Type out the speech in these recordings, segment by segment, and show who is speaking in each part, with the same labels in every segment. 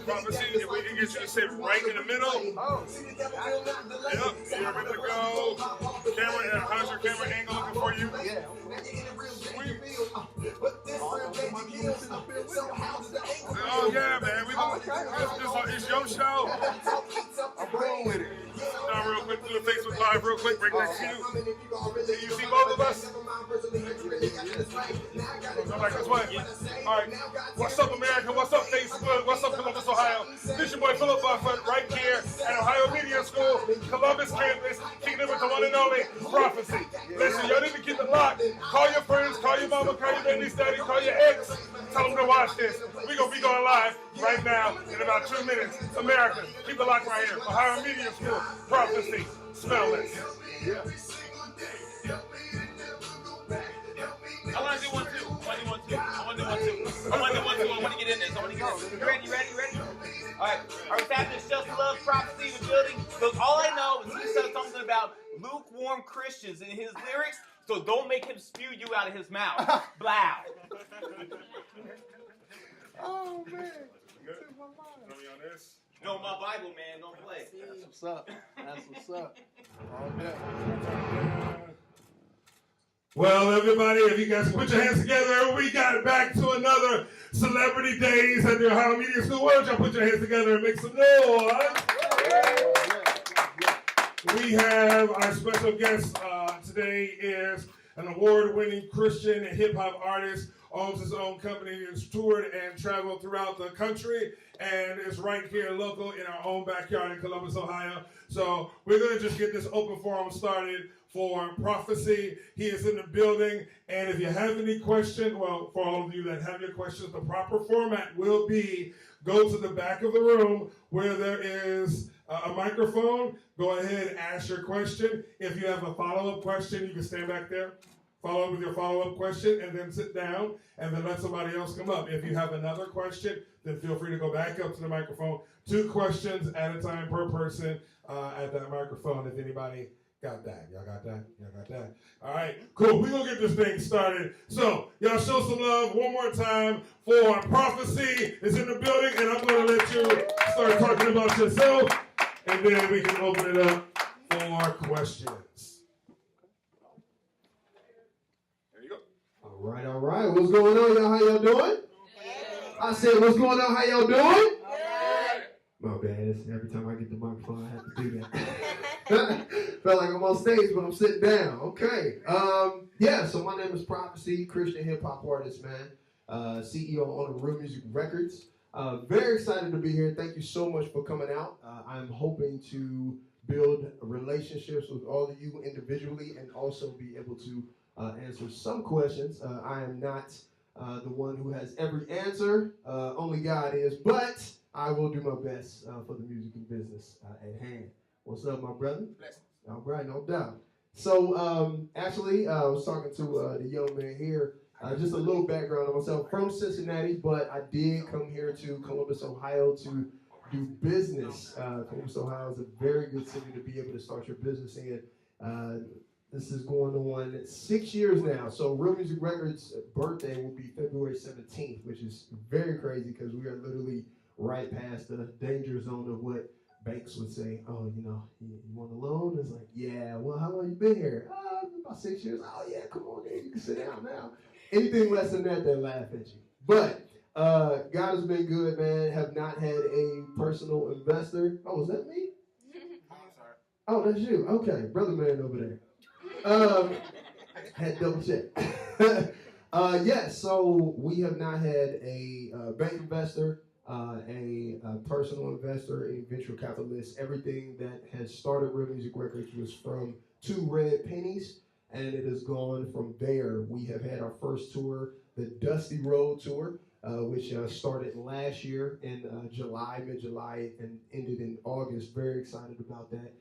Speaker 1: Prophocey, if we can get you to sit right in the middle. Oh. Yep, you're ready to go. Camera, how's your camera angle looking for you? Yeah. Sweet. Oh yeah, man. It's your show. I'm rolling with it. Now, real quick, do a Facebook Live, real quick. Bring that to you. Can you see both of us? Come back this way. All right. What's up, America? What's up, Facebook? What's up, Columbus, Ohio? This your boy Philip Buffett right here at Ohio Media School, Columbus campus, kicking it with the one and only Prophocey. Listen, y'all need to keep it locked. Call your friends, call your mama, call your baby daddy, call your ex. Tell them to watch this. We're going to be going live right now in about 2 minutes. America, keep it locked right here. Ohio Media School, Prophocey. Smell this. Yeah.
Speaker 2: I want to do one too. I want to get in this. I want to go. You ready? All right. Are we having this Just Love Prophocey in the building? Because all I know is he said something about lukewarm Christians in his lyrics, so don't make him spew you out of his mouth. Blow.
Speaker 1: Oh, man.
Speaker 2: No, my Bible, man. Don't play.
Speaker 3: That's what's up. All day.
Speaker 1: Well, everybody, if you guys put your hands together, we got it back to another Celebrity Days at the Ohio Media School. Why don't y'all put your hands together and make some noise? We have our special guest today is an award-winning Christian and hip-hop artist, owns his own company, has toured and traveled throughout the country, and is right here local in our own backyard in Columbus, Ohio. So we're going to just get this open forum started for Prophocey. He is in the building, and if you have any questions, well, for all of you that have your questions, the proper format will be go to the back of the room where there is a microphone. Go ahead and ask your question. If you have a follow-up question, you can stand back there, follow up with your follow-up question, and then sit down, and then let somebody else come up. If you have another question, then feel free to go back up to the microphone. 2 questions at a time per person at that microphone, if anybody got that. Y'all got that? Y'all got that? All right, cool. We're going to get this thing started. So, y'all show some love one more time for Prophocey is in the building, and I'm going to let you start talking about yourself, and then we can open it up for questions. There you go.
Speaker 4: All right. What's going on, y'all? How y'all doing? I said, what's going on? How y'all doing? My bad. Every time I get the microphone, I have to do that. Felt like I'm on stage, but I'm sitting down. Okay. So my name is Prophocey, Christian hip-hop artist, man. CEO owner of Real Music Records. Very excited to be here. Thank you so much for coming out. I'm hoping to build relationships with all of you individually and also be able to answer some questions. I am not the one who has every answer. Only God is. But I will do my best for the music and business at hand. What's up, my brother?
Speaker 2: Blessings.
Speaker 4: All right, no doubt. So, actually, I was talking to the young man here. Just a little background on myself. From Cincinnati, but I did come here to Columbus, Ohio to do business. Columbus, Ohio is a very good city to be able to start your business in. This is going on 6 years now. So Real Music Records' birthday will be February 17th, which is very crazy because we are literally right past the danger zone of what banks would say, oh, you want a loan? It's like, yeah, well, how long you been here? About 6 years. Oh, yeah, come on in. You can sit down now. Anything less than that, they laugh at you. But God has been good, man. Have not had a personal investor. Oh, is that me? Oh, that's you. Okay, brother man over there. Had double check. So we have not had a bank investor, a personal investor, a venture capitalist. Everything that has started Real Music Records was from 2 red pennies, and it has gone from there. We have had our first tour, the Dusty Road Tour, which started last year in mid-July, and ended in August. Very excited about that.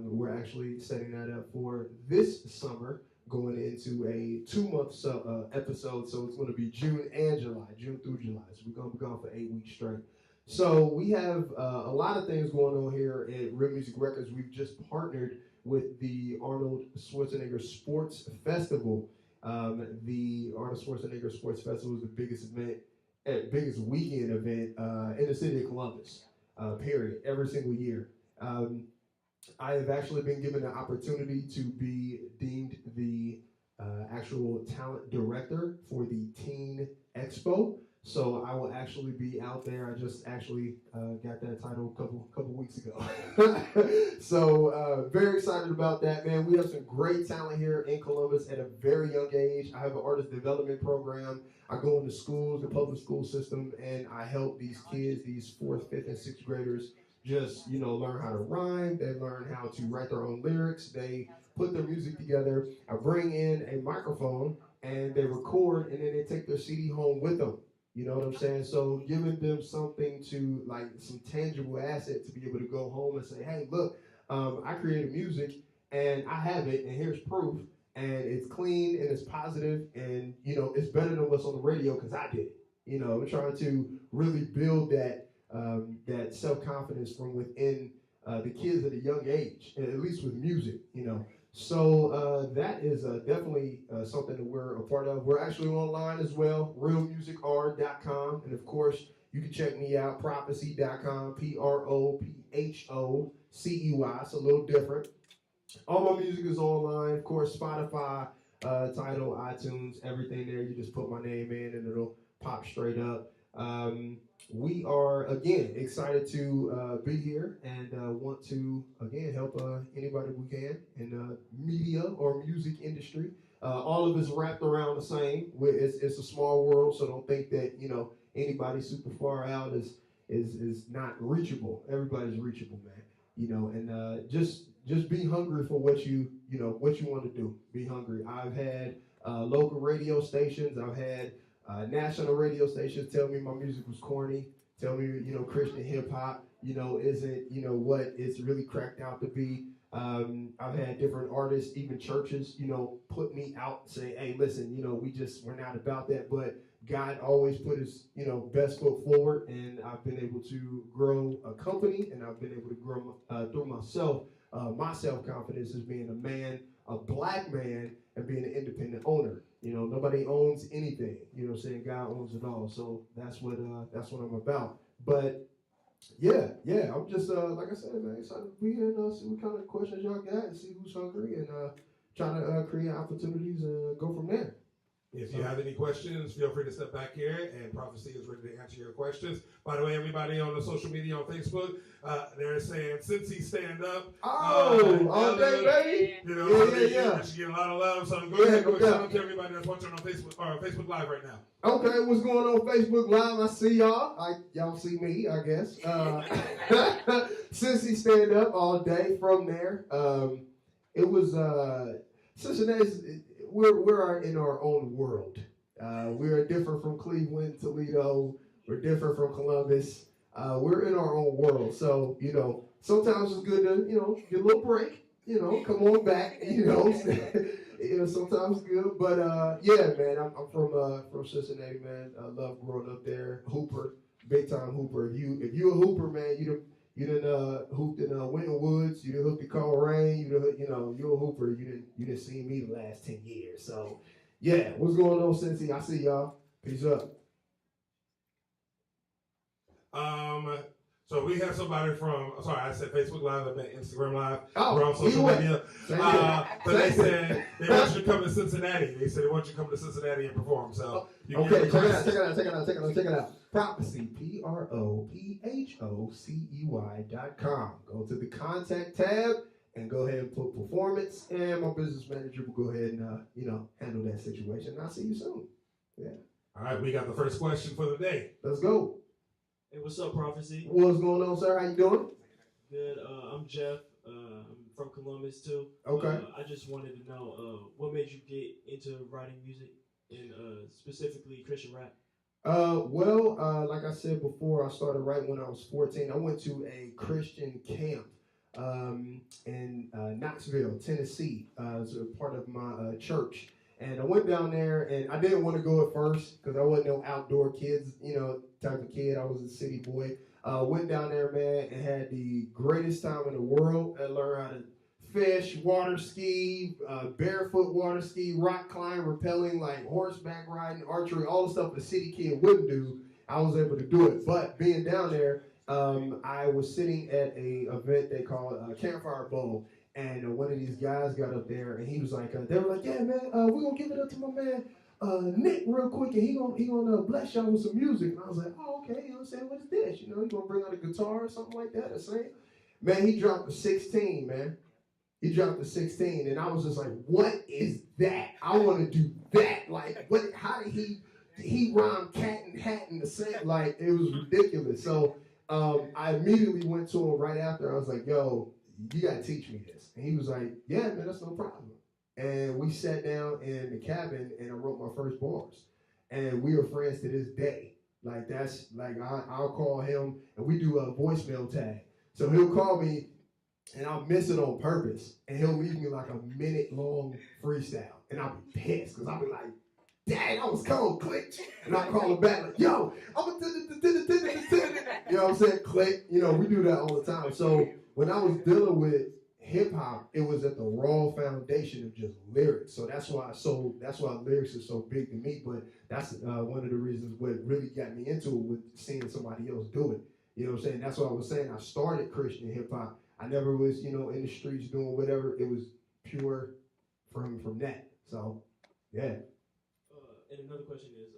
Speaker 4: We're actually setting that up for this summer, going into a 2-month episode, so it's going to be June through July. So we're going to be gone for 8 weeks straight. So we have a lot of things going on here at Real Music Records. We've just partnered with the Arnold Schwarzenegger Sports Festival. The Arnold Schwarzenegger Sports Festival is the biggest event biggest weekend event in the city of Columbus. Period. Every single year. I have actually been given the opportunity to be deemed the actual talent director for the Teen Expo. So I will actually be out there. I just actually got that title a couple weeks ago. So very excited about that, man. We have some great talent here in Columbus at a very young age. I have an artist development program. I go into schools, the public school system, and I help these kids, these 4th, 5th, and 6th graders, just, learn how to rhyme. They learn how to write their own lyrics. They put their music together. I bring in a microphone, and they record, and then they take their CD home with them. You know what I'm saying? So giving them something to, like, some tangible asset to be able to go home and say, hey, look, I created music, and I have it, and here's proof, and it's clean, and it's positive, and, it's better than what's on the radio because I did it. I'm trying to really build that self-confidence from within the kids at a young age, at least with music, So that is definitely something that we're a part of. We're actually online as well, realmusicr.com. And of course, you can check me out, Prophocey.com, Prophocey. It's a little different. All my music is online. Of course, Spotify, Tidal, iTunes, everything there. You just put my name in and it'll pop straight up. We are, again, excited to be here and want to, again, help anybody we can in media or music industry. All of us wrapped around the same. It's a small world, so don't think that, anybody super far out is not reachable. Everybody's reachable, man. And just be hungry for what you want to do. Be hungry. I've had local radio stations. I've had national radio stations tell me my music was corny, tell me, Christian hip hop, isn't, what it's really cracked out to be. I've had different artists, even churches, put me out and say, hey, listen, we're not about that, but God always put his, best foot forward, and I've been able to grow a company, and I've been able to grow through myself, my self-confidence as being a man, a black man, and being an independent owner. Nobody owns anything. I'm saying? God owns it all. So that's what I'm about. But yeah, I'm just like I said, man, excited to be here and see what kind of questions y'all got and see who's hungry and trying to create opportunities and go from there.
Speaker 1: If you have any questions, feel free to step back here, and Prophocey is ready to answer your questions. By the way, everybody on the social media, on Facebook, they're saying, since he stand up.
Speaker 4: All day, baby.
Speaker 1: Yeah. You should get a lot of love. So go ahead and shout out to everybody that's watching on Facebook Live right now.
Speaker 4: Okay, what's going on Facebook Live? I see y'all. Y'all see me, I guess. Since he stand up all day from there, it was Cincinnati's. We're in our own world. We are different from Cleveland, Toledo. We're different from Columbus. We're in our own world. So, sometimes it's good to, get a little break, come on back, sometimes it's good. But, yeah, man, I'm from Cincinnati, man. I love growing up there. Hooper, big time hooper. If you a hooper, man, you done hooped in Winter Woods. You done hooped in Coleraine. You're a hooper. You didn't see me the last 10 years. So, yeah, what's going on, Cincy? I see y'all. Peace up.
Speaker 1: So we have somebody from, sorry, I said Facebook Live, I meant Instagram Live.
Speaker 4: Oh,
Speaker 1: we're on social media. But they said they want you to come to Cincinnati. They said they want you to come to Cincinnati and perform. So you can
Speaker 4: check it out. Prophocey, Prophocey.com. Go to the contact tab and go ahead and put performance, and my business manager will go ahead and handle that situation. I'll see you soon. Yeah.
Speaker 1: All right, we got the first question for the day.
Speaker 4: Let's go.
Speaker 5: Hey, what's up, Prophocey?
Speaker 4: What's going on, sir? How you doing?
Speaker 5: Good. I'm Jeff. I'm from Columbus too.
Speaker 4: Okay.
Speaker 5: I just wanted to know what made you get into writing music and specifically Christian rap.
Speaker 4: Like I said before, I started writing when I was 14. I went to a Christian camp in Knoxville, Tennessee, as a part of my church. And I went down there, and I didn't want to go at first because I wasn't no outdoor kids, type of kid. I was a city boy. Went down there, man, and had the greatest time in the world. I learned how to fish, water ski, barefoot water ski, rock climb, rappelling, like horseback riding, archery, all the stuff a city kid wouldn't do. I was able to do it. But being down there, I was sitting at a event they call Campfire Bowl, and one of these guys got up there, and he was like, they were like, yeah, man, we're gonna give it up to my man Nick real quick, and he gonna bless y'all with some music. And I was like, oh, okay, you know what I'm saying? What is this? You know, he gonna bring out a guitar or something like that or sing? Man, he dropped the 16, man. He dropped the 16, and I was just like, what is that? I want to do that. Like, what? How did he rhymed cat and hat in the same? Like, it was ridiculous. So I immediately went to him right after. I was like, yo, you got to teach me this. And he was like, yeah, man, that's no problem. And we sat down in the cabin, and I wrote my first bars. And we are friends to this day. Like, that's, like, I'll call him, and we do a voicemail tag. So he'll call me, and I'll miss it on purpose. And he'll leave me like a minute-long freestyle. And I'll be pissed, because I'll be like, dang, I was cold, click. And I'll call him back, like, yo, I'm a you know what I'm saying? Click. You know, we do that all the time. So when I was dealing with hip-hop, it was at the raw foundation of just lyrics. So that's why lyrics is so big to me. But that's one of the reasons what really got me into it, with seeing somebody else do it. You know what I'm saying? That's what I was saying. I started Christian hip-hop. I never was, you know, in the streets doing whatever. It was pure from that. So, yeah.
Speaker 5: And another question is,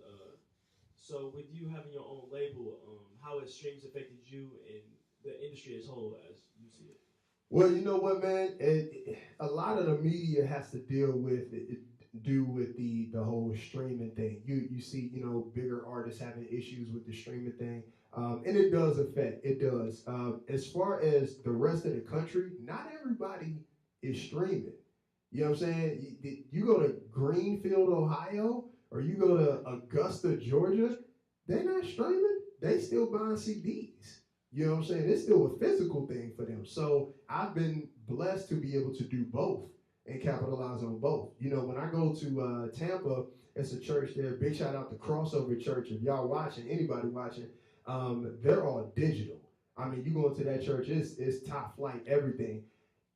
Speaker 5: so with you having your own label, how has streams affected you and the industry as a whole, as you see it?
Speaker 4: Well, you know what, man? A lot of the media has to deal with the whole streaming thing. You see, you know, bigger artists having issues with the streaming thing, and it does affect. It does. As far as the rest of the country, not everybody is streaming. You know what I'm saying? You go to Greenfield, Ohio, or you go to Augusta, Georgia, they're not streaming. They still buying CDs. You know what I'm saying? It's still a physical thing for them. So I've been blessed to be able to do both and capitalize on both. You know, when I go to Tampa, it's a church there. Big shout out to Crossover Church. If y'all watching, anybody watching, they're all digital. I mean, you go into that church, it's top flight, everything.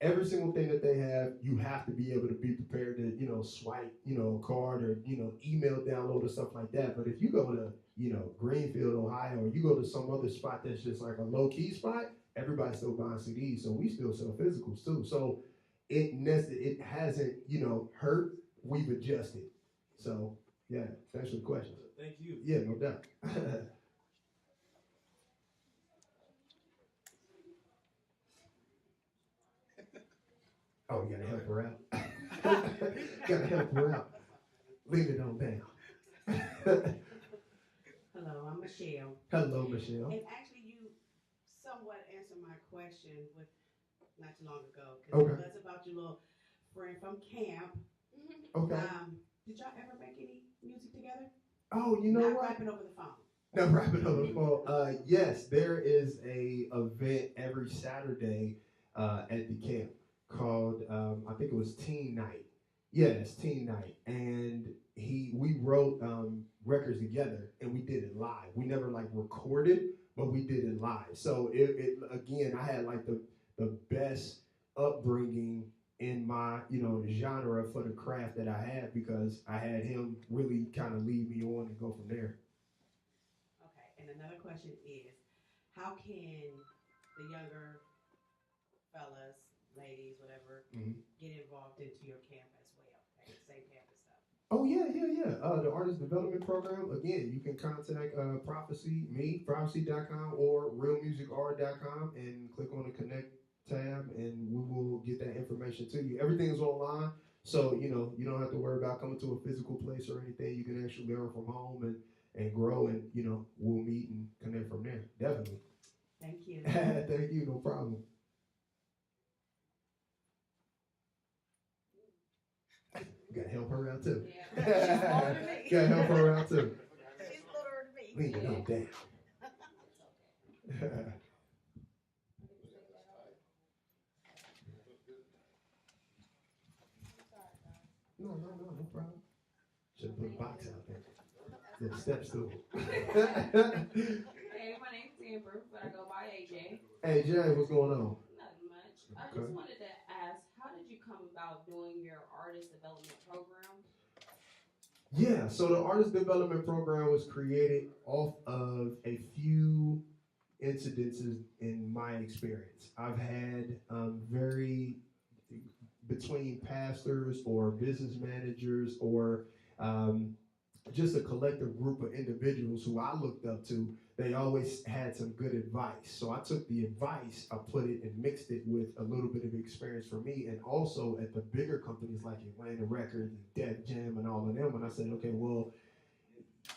Speaker 4: Every single thing that they have, you have to be able to be prepared to, you know, swipe, you know, a card or, you know, email download or stuff like that. But if you go to, you know, Greenfield, Ohio, or you go to some other spot that's just like a low-key spot, everybody's still buying CDs. So we still sell physicals too. So it hasn't, you know, hurt. We've adjusted. So, yeah, thanks for the question.
Speaker 5: Thank you.
Speaker 4: Yeah, no doubt. Oh, you gotta help her out. Gotta help her out. Leave it on down.
Speaker 6: Hello, I'm Michelle.
Speaker 4: Hello, Michelle.
Speaker 6: And actually, you somewhat answered my question with not too long ago, because
Speaker 4: Okay.
Speaker 6: it was about your little friend from camp.
Speaker 4: Okay.
Speaker 6: Did y'all ever make any music together?
Speaker 4: Oh, you know
Speaker 6: Not
Speaker 4: what?
Speaker 6: rapping over the phone.
Speaker 4: No, rapping on the phone. Yes, there is a event every Saturday at the camp called I think it was Teen Night. Yes, Teen Night, and we wrote records together and we did it live. We never like recorded, but we did it live. So it again, I had like the best upbringing in my, you know, genre for the craft that I had, because I had him really kind of lead me on and go from there.
Speaker 6: Okay, and another question is, how can the younger fellas, ladies, whatever, get involved into your camp as well, okay? Same camp and stuff.
Speaker 4: Oh, yeah. The Artist Development Program, again, you can contact Prophocey, me, Prophocey.com or realmusicart.com, and click on the Connect tab, and we will get that information to you. Everything is online, so, you know, you don't have to worry about coming to a physical place or anything. You can actually learn from home and grow, and, you know, we'll meet and connect from there. Definitely.
Speaker 6: Thank you.
Speaker 4: Thank you, no problem. Gotta help her out too.
Speaker 6: Yeah.
Speaker 4: Gotta help her out too.
Speaker 6: She's littler than me.
Speaker 4: Leave it on down. No problem. Should have put a box out there. Little step stool.
Speaker 7: Hey, my name's Amber, but I go by AJ.
Speaker 4: Hey, Jay, what's going on?
Speaker 7: Nothing much. I
Speaker 4: Okay.
Speaker 7: just wanted to ask, how did you come about doing your artist development program?
Speaker 4: Yeah, so the artist development program was created off of a few incidences in my experience. I've had between pastors or business managers or um, just a collective group of individuals who I looked up to, they always had some good advice. So I took the advice, I put it and mixed it with a little bit of experience for me, and also at the bigger companies like Atlanta Records, Def Jam, and all of them. And I said, okay, well,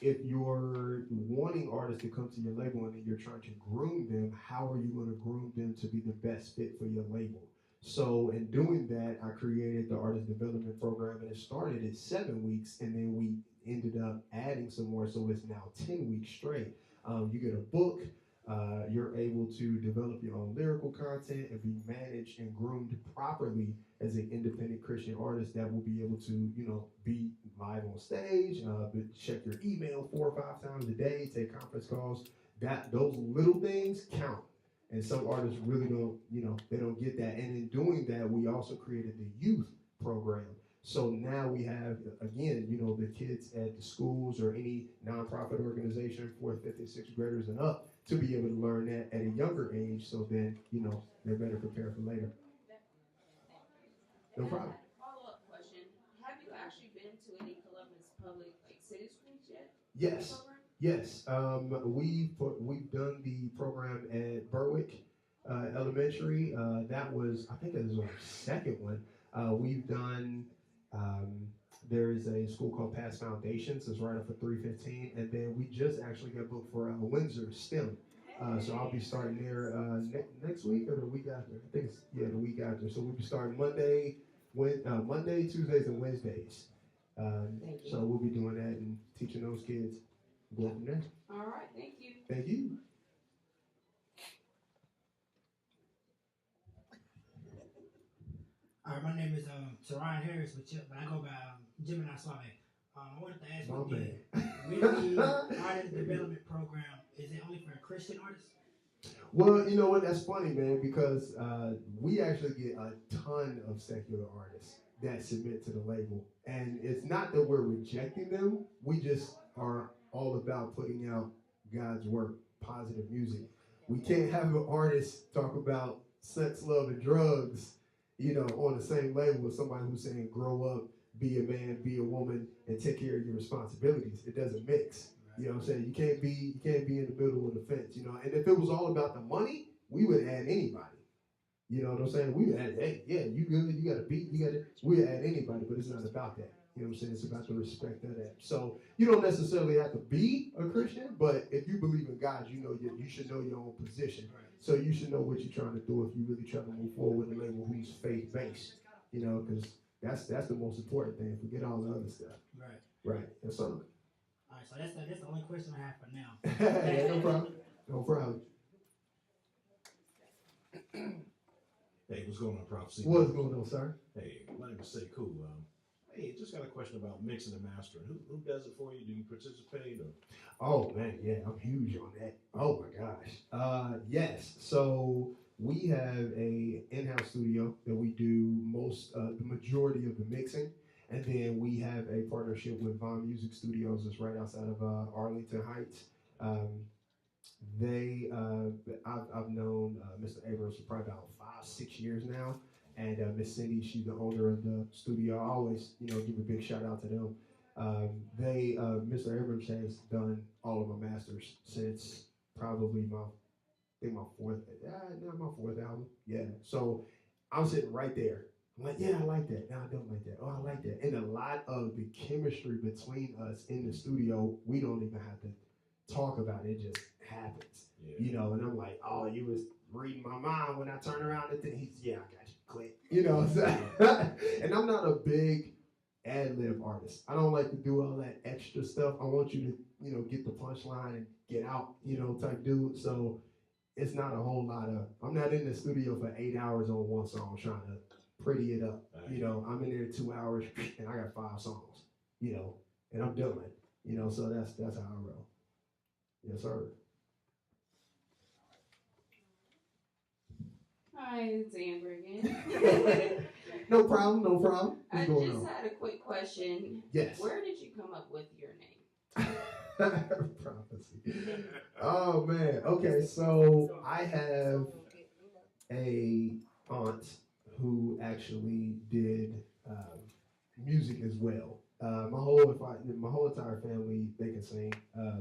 Speaker 4: if you're wanting artists to come to your label and then you're trying to groom them, how are you going to groom them to be the best fit for your label? So in doing that, I created the artist development program, and it started at 7 weeks, and then we ended up adding some more, so it's now 10 weeks straight. You get a book, you're able to develop your own lyrical content and be managed and groomed properly as an independent Christian artist that will be able to, be live on stage, check your email 4 or 5 times a day, take conference calls. Those little things count. And some artists really don't, they don't get that. And in doing that, we also created the youth program. So now we have, again, the kids at the schools or any nonprofit organization, 4th, 5th, and 6th graders and up, to be able to learn that at a younger age, so then, they're better prepared for later. No problem.
Speaker 7: Follow-up question. Have you actually been to any Columbus public city schools yet?
Speaker 4: Yes. Yes. We've done the program at Berwick Elementary. That was, I think it was our second one. We've done, there is a school called Pass Foundations. It's right up at 315. And then we just actually got booked for Windsor STEM. So I'll be starting there next week or the week after. I think it's, the week after. So we'll be starting Monday, Tuesdays, and Wednesdays. So we'll be doing that and teaching those kids. Go from there.
Speaker 7: All right, thank you.
Speaker 4: Thank you.
Speaker 8: All right, my name is Teron Harris, but I go by Gemini Suave. I wanted to ask with the artist development program, is it only for Christian artists?
Speaker 4: Well, you know what? That's funny, man, because we actually get a ton of secular artists that submit to the label. And it's not that we're rejecting them. We just are all about putting out God's work, positive music. We can't have an artist talk about sex, love, and drugs, on the same label as somebody who's saying grow up, be a man, be a woman, and take care of your responsibilities. It doesn't mix. You know what I'm saying? You can't be in the middle of the fence, And if it was all about the money, we would add anybody. You know what I'm saying? We would add, hey, yeah, you good, you got a beat, we would add anybody, but it's not about that. You know what I'm saying? It's about the respect of that. So you don't necessarily have to be a Christian, but if you believe in God, you should know your own position. So you should know what you're trying to do if you really try to move forward with a label who's faith-based. Because that's the most important thing. Forget all the other stuff. Right. That's all.
Speaker 8: All right, so that's the only question I have for now.
Speaker 4: Yeah, no problem. No problem.
Speaker 9: Hey, what's going on, Prophocey?
Speaker 4: What's going on, sir?
Speaker 9: Hey, my name is Sekou. Hey, just got a question about mixing and mastering. Who does it for you? Do you participate? Or?
Speaker 4: Oh, man, yeah, I'm huge on that. Oh, my gosh. Yes, so we have a in-house studio that we do the majority of the mixing. And then we have a partnership with Von Music Studios that's right outside of Arlington Heights. I've known Mr. Abrams for probably about 5-6 years now. And Miss Cindy, she's the owner of the studio. I always, give a big shout out to them. Mr. Abrams has done all of my masters since probably my fourth album. Yeah. So I'm sitting right there. I'm like, yeah, I like that. No, I don't like that. Oh, I like that. And a lot of the chemistry between us in the studio, we don't even have to talk about it. It just happens. Yeah. And I'm like, oh, you was reading my mind when I turn around and think, yeah, I got you. Click. And I'm not a big ad-lib artist. I don't like to do all that extra stuff. I want you to, get the punchline and get out, type dude. So it's not a whole lot of, I'm not in the studio for 8 hours on one song trying to pretty it up. I'm in there 2 hours and I got 5 songs, and I'm done. So that's how I roll. Yes, sir.
Speaker 7: Hi, it's Amber again.
Speaker 4: No problem, no problem.
Speaker 7: I
Speaker 4: What's going
Speaker 7: just
Speaker 4: on?
Speaker 7: had a quick question.
Speaker 4: Yes.
Speaker 7: Where did you come up with your name?
Speaker 4: Prophecy. Oh man. Okay, so I have a aunt who actually did music as well. My whole entire family, they can sing,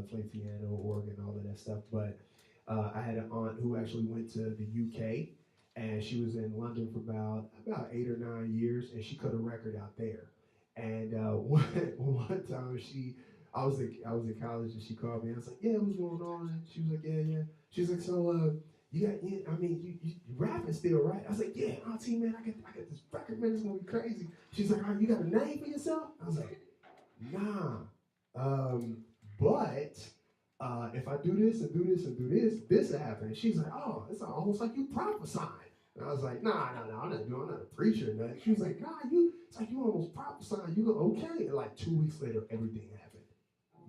Speaker 4: play piano, organ, all of that stuff. But I had an aunt who actually went to the UK, and she was in London for about 8 or 9 years, and she cut a record out there. And one time I was in college, and she called me. I was like, "Yeah, what's going on?" And she was like, "Yeah." She's like, "So, you rapping still, right?" I was like, "Yeah, Auntie, man, I got this record, man. It's gonna be crazy." She's like, "Oh, you got a name for yourself?" I was like, "Nah, but if I do this and do this and do this, this will happen." And she's like, "Oh, it's almost like you prophesying." And I was like, "Nah, I'm not a preacher." Man. She was like, "Nah, it's like you almost prophesying. You go okay." And like 2 weeks later, everything happened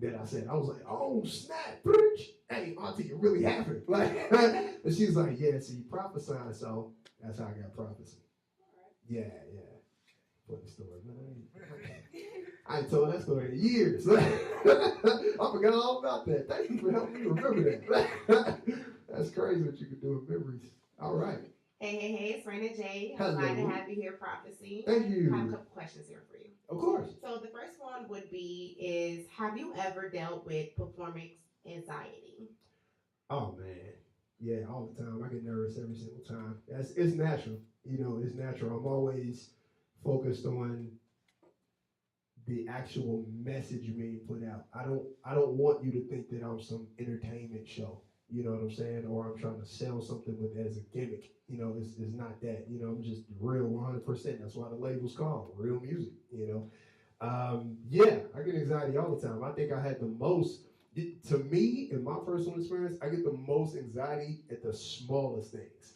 Speaker 4: that I said. I was like, "Oh snap, bitch! Hey, Auntie, it really happened." Like, and she's like, "Yeah, so you prophesying." So that's how I got prophecy. Yeah. Funny story, man. I ain't told that story in years. I forgot all about that. Thank you for helping me remember that. That's crazy what you can do with memories. All right.
Speaker 6: Hey, it's Raina J. I'm
Speaker 4: Hello.
Speaker 6: glad to have you here, Prophocey.
Speaker 4: Thank you.
Speaker 6: I have a couple questions here for you.
Speaker 4: Of course.
Speaker 6: So the first one would be have you ever dealt with performance anxiety?
Speaker 4: Oh man. Yeah, all the time. I get nervous every single time. It's natural. It's natural. I'm always focused on the actual message being put out. I don't want you to think that I'm some entertainment show. You know what I'm saying? Or I'm trying to sell something with as a gimmick. It's not that. I'm just real 100%. That's why the label's called Real Music. Yeah, I get anxiety all the time. I think I had the most. To me, in my personal experience, I get the most anxiety at the smallest things.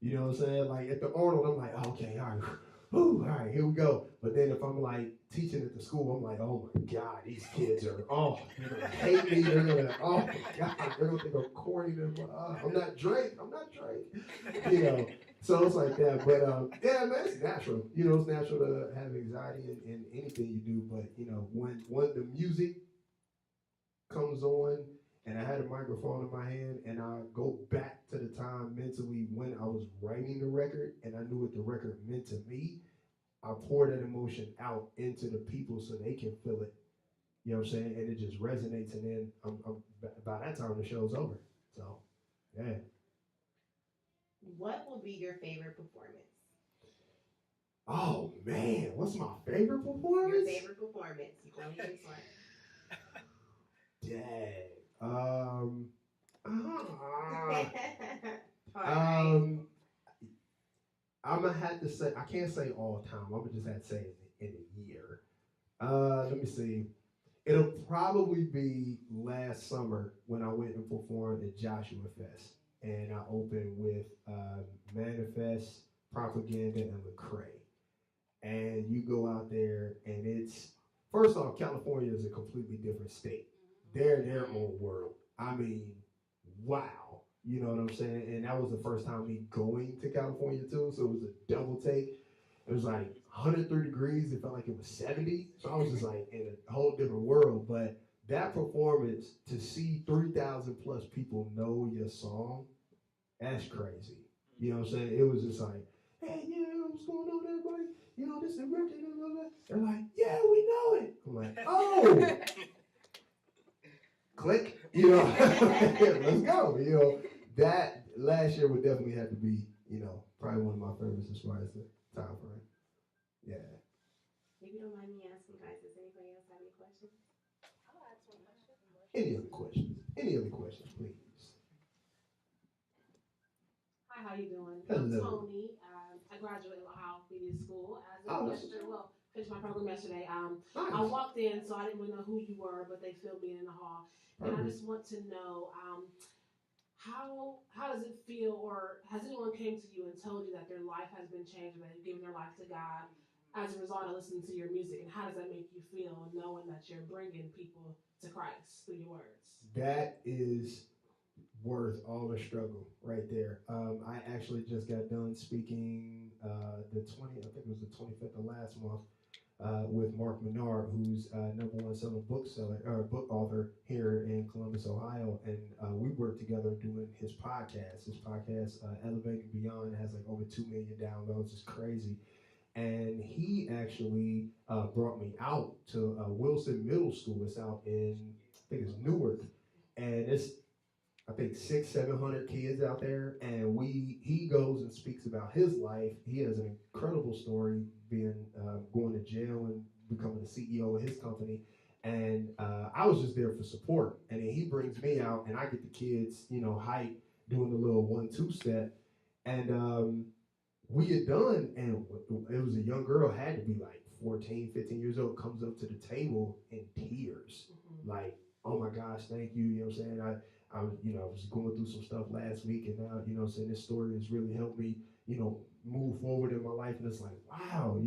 Speaker 4: You know what I'm saying? Like at the Arnold, I'm like, okay, all right. Whew, all right, here we go. But then if I'm like teaching at the school, I'm like, oh my God, these kids are, they're gonna hate me. They're gonna, oh my God, they're gonna think I'm corny. I'm not Drake. So it's like that. But yeah, man, it's natural. It's natural to have anxiety in anything you do. But when the music comes on and I had a microphone in my hand and I go back to the time mentally when I was writing the record and I knew what the record meant to me, I pour that emotion out into the people so they can feel it. You know what I'm saying? And it just resonates, and then by that time the show's over. So, yeah.
Speaker 6: What will be your favorite performance?
Speaker 4: Oh man, what's my favorite performance?
Speaker 6: Your favorite performance. You can only choose one.
Speaker 4: Dang. I'm gonna have to say I can't say all time. I'm gonna just have to say in a year. Let me see. It'll probably be last summer when I went and performed at Joshua Fest, and I opened with Manifest, Propaganda, and Lecrae. And you go out there, and it's first off, California is a completely different state. They're their own world. I mean, wow. You know what I'm saying? And that was the first time me going to California too. So it was a double take. It was like 103 degrees. It felt like it was 70. So I was just like in a whole different world. But that performance, to see 3,000 plus people know your song, that's crazy. You know what I'm saying? It was just like, hey, what's going on, everybody? This is the record. They're like, yeah, we know it. I'm like, oh. Click, let's go. That last year would definitely have to be, probably one of my favorites as far as the time frame. Yeah.
Speaker 6: If you don't mind me asking, guys, does anybody else have any questions?
Speaker 7: I'll ask one question.
Speaker 4: Any other questions? Any other questions, please?
Speaker 10: Hi, how you doing?
Speaker 4: Hello.
Speaker 10: I'm Tony. I graduated Ohio Media School as of yesterday. Well, finished my program yesterday.
Speaker 4: Nice.
Speaker 10: I walked in, so I didn't really know who you were, but they filled me in the hall. And I just want to know how does it feel, or has anyone came to you and told you that their life has been changed and they've given their life to God as a result of listening to your music? And how does that make you feel, knowing that you're bringing people to Christ through your words?
Speaker 4: That is worth all the struggle right there. I actually just got done speaking the 20th, I think it was the 25th of last month, with Mark Menard, who's #1 selling book author here in Columbus, Ohio, and we worked together doing his podcast. His podcast, Elevating Beyond, has like over 2 million downloads. It's crazy. And he actually brought me out to Wilson Middle School. It's out in, I think it's Newark, and it's, I think 600-700 kids out there, and he goes and speaks about his life. He has an incredible story, being going to jail and becoming the CEO of his company. And I was just there for support. And then he brings me out, and I get the kids, hype, doing the little 1-2 step. And we get done, and it was a young girl, had to be like 14, 15 years old, comes up to the table in tears, like, oh my gosh, thank you. You know what I'm saying? I was going through some stuff last week, and now, saying this story has really helped me, move forward in my life. And it's like, wow,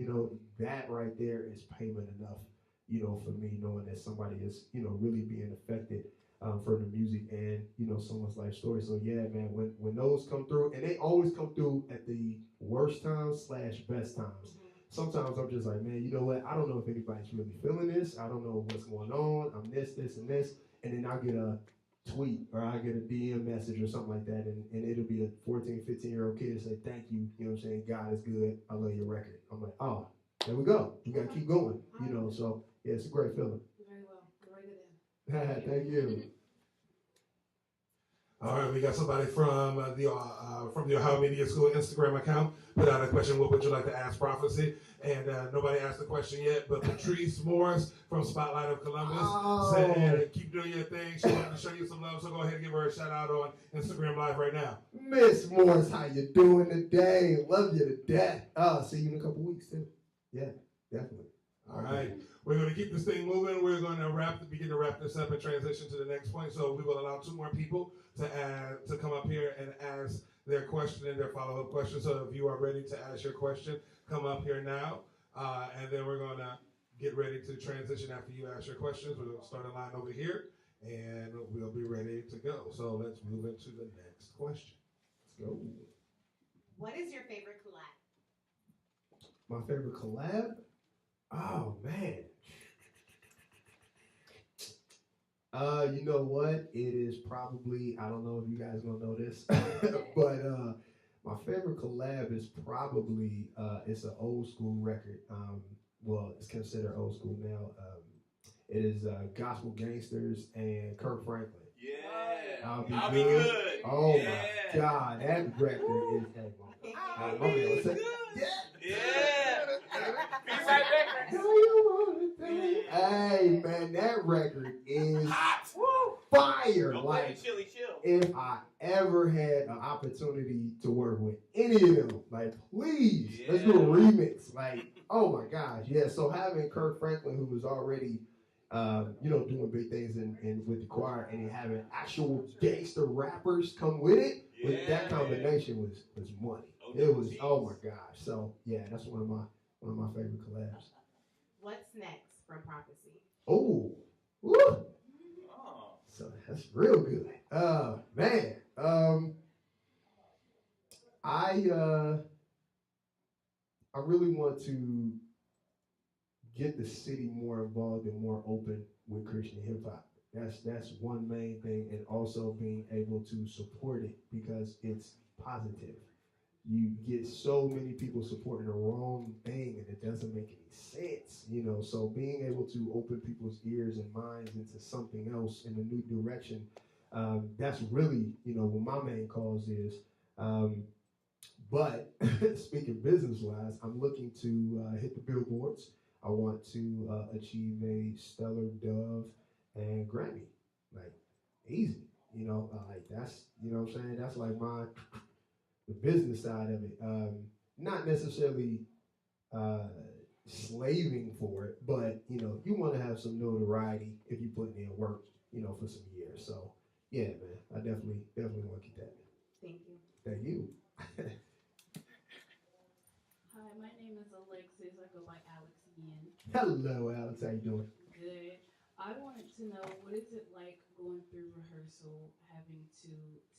Speaker 4: that right there is payment enough, for me, knowing that somebody is, really being affected from the music and, someone's life story. So yeah, man, when those come through, and they always come through at the worst times / best times. Sometimes I'm just like, man, you know what? I don't know if anybody's really feeling this. I don't know what's going on. I'm this, and this. And then I'll get a tweet or I get a DM message or something like that, and it'll be a 14, 15-year-old kid say, thank you, saying, God is good, I love your record. I'm like, oh, there we go. We got to keep going, so yeah, it's a great feeling.
Speaker 10: Very well. Write it in.
Speaker 4: Thank you.
Speaker 1: All right, we got somebody from the Ohio Media School Instagram account put out a question. What would you like to ask Prophocey? And nobody asked the question yet, but Patrice Morris from Spotlight of Columbus said, keep doing your thing. She wanted to show you some love, so go ahead and give her a shout out on Instagram Live right now.
Speaker 4: Miss Morris, how you doing today? Love you to death. See you in a couple weeks too. Yeah, definitely.
Speaker 1: All right. We're going to keep this thing moving. We're going to begin to wrap this up and transition to the next point. So we will allow 2 more people to come up here and ask their question and their follow-up question. So if you are ready to ask your question, come up here now. And then we're going to get ready to transition after you ask your questions. We're going to start a line over here, and we'll be ready to go. So let's move into the next question. Let's go.
Speaker 6: What is your favorite collab?
Speaker 4: My favorite collab? Oh, man. You know what? It is probably, I don't know if you guys gonna know this, but my favorite collab is probably, it's an old school record. Well, it's considered old school now. It is Gospel Gangsters and Kirk Franklin.
Speaker 2: Yeah.
Speaker 4: I'll be good. Oh my God, that record is that.
Speaker 2: Yeah. B-side records.
Speaker 4: Hey man, that record is
Speaker 2: hot.
Speaker 4: Fire.
Speaker 2: Don't
Speaker 4: like,
Speaker 2: chilly chill.
Speaker 4: if I ever had an opportunity to work with any of them, like, please, let's do a remix. Like, oh my gosh, yeah. So having Kirk Franklin, who was already, doing big things in with the choir, and having actual gangster rappers come with it, with that combination was money. It was, oh my gosh. So yeah, that's one of my favorite collabs.
Speaker 6: What's next from Prophocey?
Speaker 4: Oh, woo! So that's real good. Man, I really want to get the city more involved and more open with Christian hip hop. That's one main thing, and also being able to support it because it's positive. You get so many people supporting the wrong thing, and it doesn't make any sense, So being able to open people's ears and minds into something else in a new direction, that's really, what my main cause is. But speaking business-wise, I'm looking to hit the billboards. I want to achieve a Stellar Dove and Grammy, like easy, like that's, what I'm saying? That's like the business side of it. Not necessarily slaving for it, but you want to have some notoriety if you put in work, for some years. So yeah, man, I definitely want to get that.
Speaker 6: Thank you.
Speaker 4: Thank you.
Speaker 7: Hi, my name is Alexis. I go by Alex again.
Speaker 4: Hello, Alex. How you doing?
Speaker 7: Good. I wanted to know, what is it like going through rehearsal, having to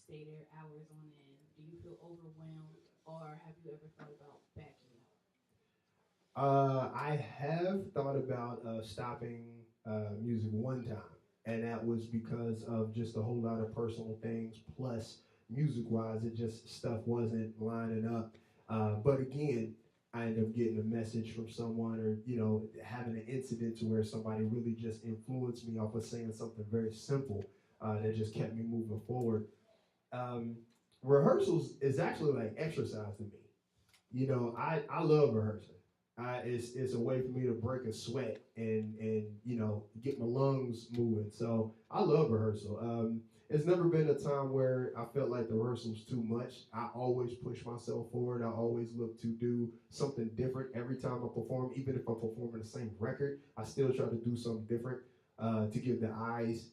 Speaker 7: stay there hours on end? Do you feel overwhelmed, or have you ever thought about backing out?
Speaker 4: I have thought about stopping music one time, and that was because of just a whole lot of personal things. Plus, music-wise, it just stuff wasn't lining up. But again, I ended up getting a message from someone, or having an incident to where somebody really just influenced me off of saying something very simple that just kept me moving forward. Rehearsals is actually like exercise to me. I love rehearsing. It's a way for me to break a sweat and get my lungs moving. So I love rehearsal. It's never been a time where I felt like the rehearsal was too much. I always push myself forward. I always look to do something different every time I perform. Even if I'm performing the same record, I still try to do something different to give the eyes,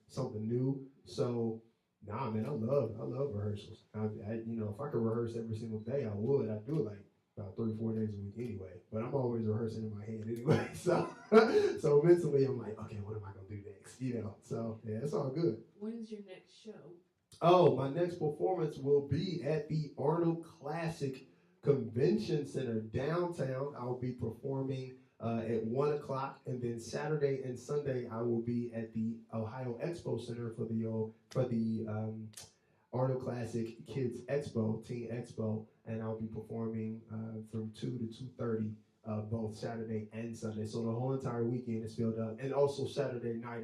Speaker 4: something new. So, nah, man, I love rehearsals. If I could rehearse every single day, I would. I do it like about 3 or 4 days a week anyway. But I'm always rehearsing in my head anyway. So mentally, I'm like, okay, what am I gonna do next? So yeah, it's all good.
Speaker 7: When's your next show?
Speaker 4: Oh, my next performance will be at the Arnold Classic Convention Center downtown. I will be performing at 1 o'clock, and then Saturday and Sunday I will be at the Ohio Expo Center for the Arnold Classic Kids Expo, Teen Expo, and I'll be performing from 2 to 2:30 both Saturday and Sunday. So the whole entire weekend is filled up. And also Saturday night,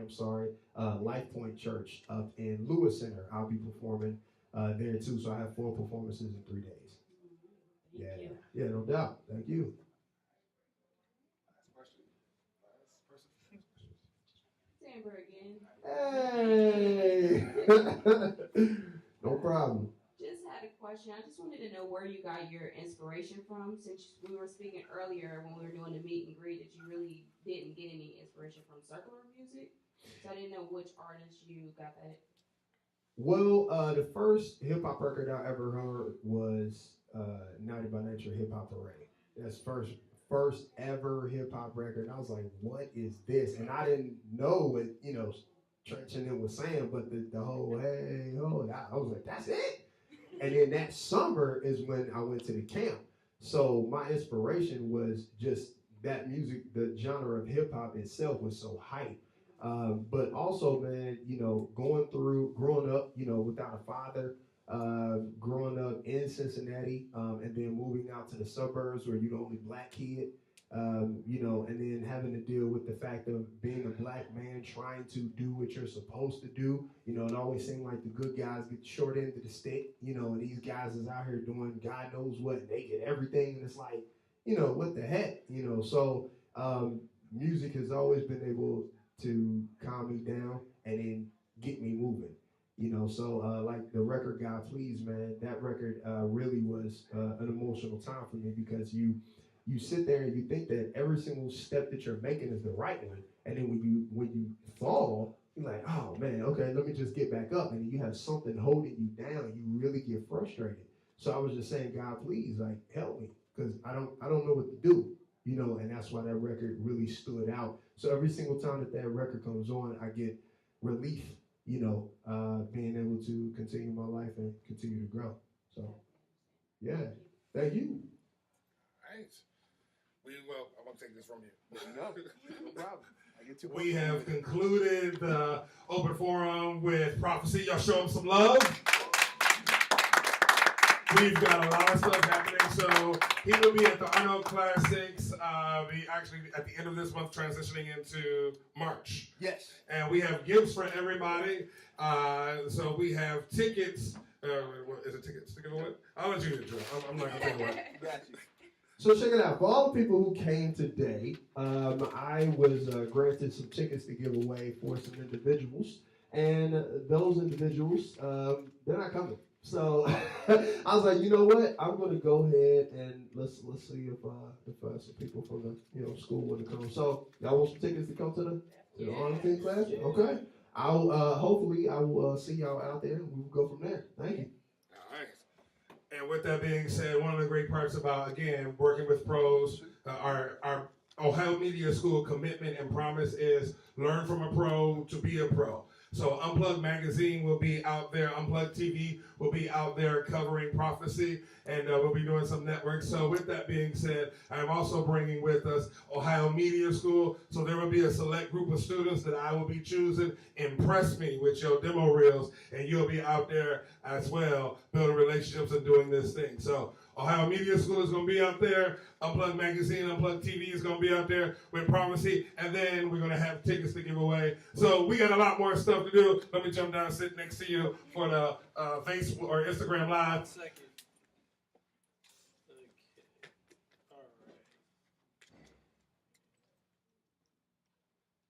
Speaker 4: Life Point Church up in Lewis Center. I'll be performing there too. So I have 4 performances in 3 days.
Speaker 7: Thank you.
Speaker 4: Yeah, no doubt. Thank you.
Speaker 7: Amber again.
Speaker 4: Hey! No problem.
Speaker 7: Just had a question. I just wanted to know where you got your inspiration from. Since we were speaking earlier when we were doing the meet and greet, that you really didn't get any inspiration from secular music. So I didn't know which artist you got that.
Speaker 4: Well, the first hip hop record I ever heard was Naughty by Nature Hip Hop Parade. That's first ever hip hop record. I was like, what is this? And I didn't know what Trench and it was saying, but the whole hey ho, I was like, that's it. And then that summer is when I went to the camp. So my inspiration was just that music. The genre of hip hop itself was so hype. But also, man, growing up, without a father, growing up in Cincinnati, and then moving out to the suburbs where you're the only black kid, and then having to deal with the fact of being a black man trying to do what you're supposed to do. It always seemed like the good guys get the short end of the stick, and these guys is out here doing God knows what, and they get everything, and it's like, what the heck, So music has always been able to calm me down and then get me moving. So like the record God Please, man, that record really was an emotional time for me, because you sit there and you think that every single step that you're making is the right one, and then when you fall, you're like, oh man, okay, let me just get back up, and you have something holding you down. You really get frustrated. So I was just saying, God, please, like, help me, because I don't know what to do, and that's why that record really stood out. So every single time that record comes on, I get relief, being able to continue my life and continue to grow. So, yeah, thank you.
Speaker 1: All right. I'm going to take this from you.
Speaker 3: No problem. I get
Speaker 1: We have concluded the open forum with Prophocey. Y'all show him some love. We've got a lot of stuff happening. So he will be at the Arnold Classics. We actually at the end of this month transitioning into March.
Speaker 3: Yes.
Speaker 1: And we have gifts for everybody. So we have tickets. Is it tickets to give away? I'll let you intro. I'm not going to tell you.
Speaker 3: Got you.
Speaker 4: So check it out. For all the people who came today, I was granted some tickets to give away for some individuals, and those individuals, they're not coming. So I was like, you know what? I'm going to go ahead and let's see if some people from the school want to come. So y'all want some tickets to come to the Arlington class? Okay. I'll hopefully I will see y'all out there, and we'll go from there. Thank you.
Speaker 1: And with that being said, one of the great parts about, again, working with pros, our Ohio Media School commitment and promise is learn from a pro to be a pro. So Unplugged Magazine will be out there. Unplugged TV will be out there covering Prophocey, and we'll be doing some networks. So with that being said, I'm also bringing with us Ohio Media School. So there will be a select group of students that I will be choosing. Impress me with your demo reels, and you'll be out there as well building relationships and doing this thing. So Ohio Media School is going to be out there. Unplugged Magazine, Unplugged TV is going to be out there with Prophocey. And then we're going to have tickets to give away. So we got a lot more stuff to do. Let me jump down and sit next to you for the Facebook or Instagram Live.
Speaker 11: 1 second. Okay.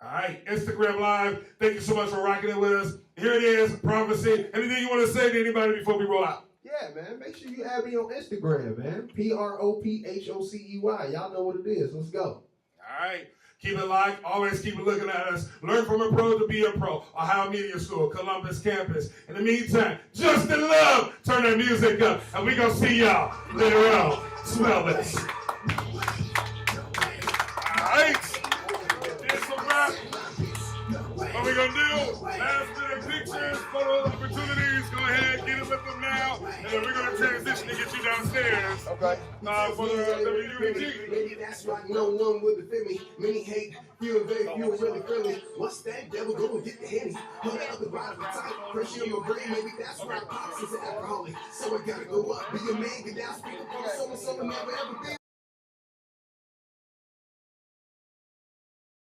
Speaker 11: All right.
Speaker 1: All right, Instagram Live. Thank you so much for rocking it with us. Here it is, Prophocey. Anything you want to say to anybody before we roll out?
Speaker 4: Yeah, man. Make sure you add me on Instagram, man. Prophocey. Y'all know what it is. Let's go.
Speaker 1: All right. Keep it locked. Always keep looking at us. Learn from a pro to be a pro. Ohio Media School, Columbus campus. In the meantime, just in love. Turn that music up. And we going to see y'all later on. Smell this. All right. Here's some rap. What we going to do? Last minute pictures, photo opportunities. Go ahead, get it with them now. And then we're going to transition to get you downstairs.
Speaker 4: Okay.
Speaker 1: For the WUEG.
Speaker 4: Maybe that's why no one would defend me. Many hate, few really friendly. What's that devil going to get the henny? Put it up the bottom of the top. Pressure on my brain, maybe that's why pops is an alcoholic. So I gotta go up, be a man, get down, speak up on someone never ever been.